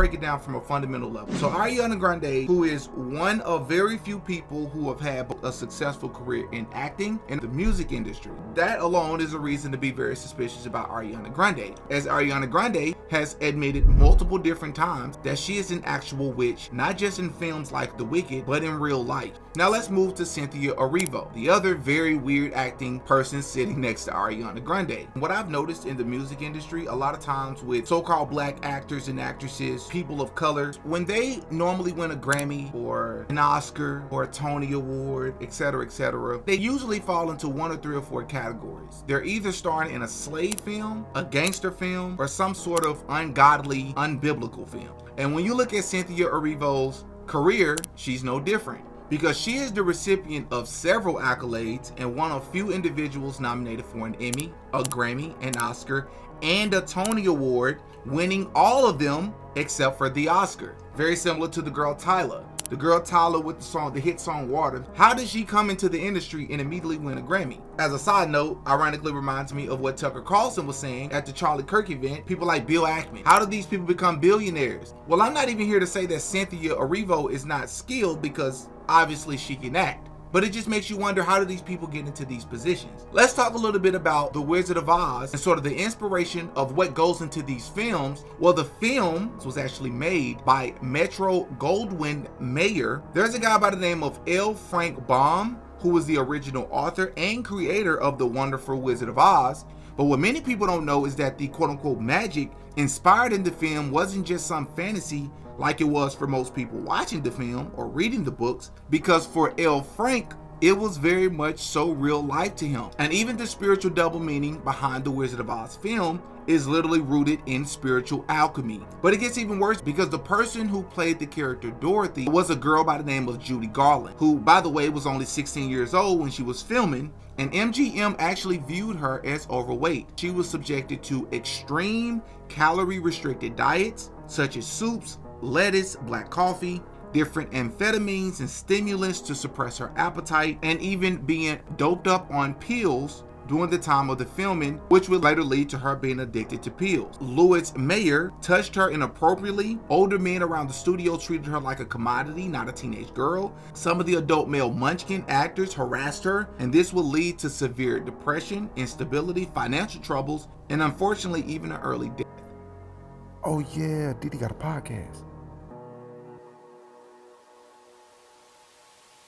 break it down from a fundamental level. So Ariana Grande, who is one of very few people who have had a successful career in acting and the music industry, that alone is a reason to be very suspicious about Ariana Grande, as Ariana Grande has admitted multiple different times that she is an actual witch, not just in films like The Wicked, but in real life. Now let's move to Cynthia Erivo, the other very weird acting person sitting next to Ariana Grande. What I've noticed in the music industry, a lot of times with so-called black actors and actresses, people of color, when they normally win a Grammy or an Oscar or a Tony Award, etc., they usually fall into one of 3 or 4 categories. They're either starring in a slave film, a gangster film, or some sort of ungodly, unbiblical film. And when you look at Cynthia Erivo's career, she's no different, because she is the recipient of several accolades and one of few individuals nominated for an Emmy, a Grammy, an Oscar, and a Tony Award, winning all of them except for the Oscar. Very similar to the girl Tyler. The girl Tyler with the hit song Water. How did she come into the industry and immediately win a Grammy? As a side note, ironically reminds me of what Tucker Carlson was saying at the Charlie Kirk event. People like Bill Ackman. How do these people become billionaires? Well, I'm not even here to say that Cynthia Erivo is not skilled, because obviously she can act. But it just makes you wonder, how do these people get into these positions? Let's talk a little bit about The Wizard of Oz and sort of the inspiration of what goes into these films. Well, the film was actually made by Metro-Goldwyn-Mayer. There's a guy by the name of L. Frank Baum, who was the original author and creator of The Wonderful Wizard of Oz. But what many people don't know is that the quote-unquote magic inspired in the film wasn't just some fantasy like it was for most people watching the film or reading the books, because for L. Frank, it was very much so real life to him. And even the spiritual double meaning behind the Wizard of Oz film is literally rooted in spiritual alchemy. But it gets even worse, because the person who played the character Dorothy was a girl by the name of Judy Garland, who, by the way, was only 16 years old when she was filming, and MGM actually viewed her as overweight. She was subjected to extreme calorie-restricted diets, such as soups, lettuce, black coffee, different amphetamines and stimulants to suppress her appetite, and even being doped up on pills during the time of the filming, which would later lead to her being addicted to pills. Louis Mayer touched her inappropriately. Older men around the studio treated her like a commodity, not a teenage girl. Some of the adult male Munchkin actors harassed her, and this would lead to severe depression, instability, financial troubles, and unfortunately even an early death. Oh yeah, Diddy got a podcast.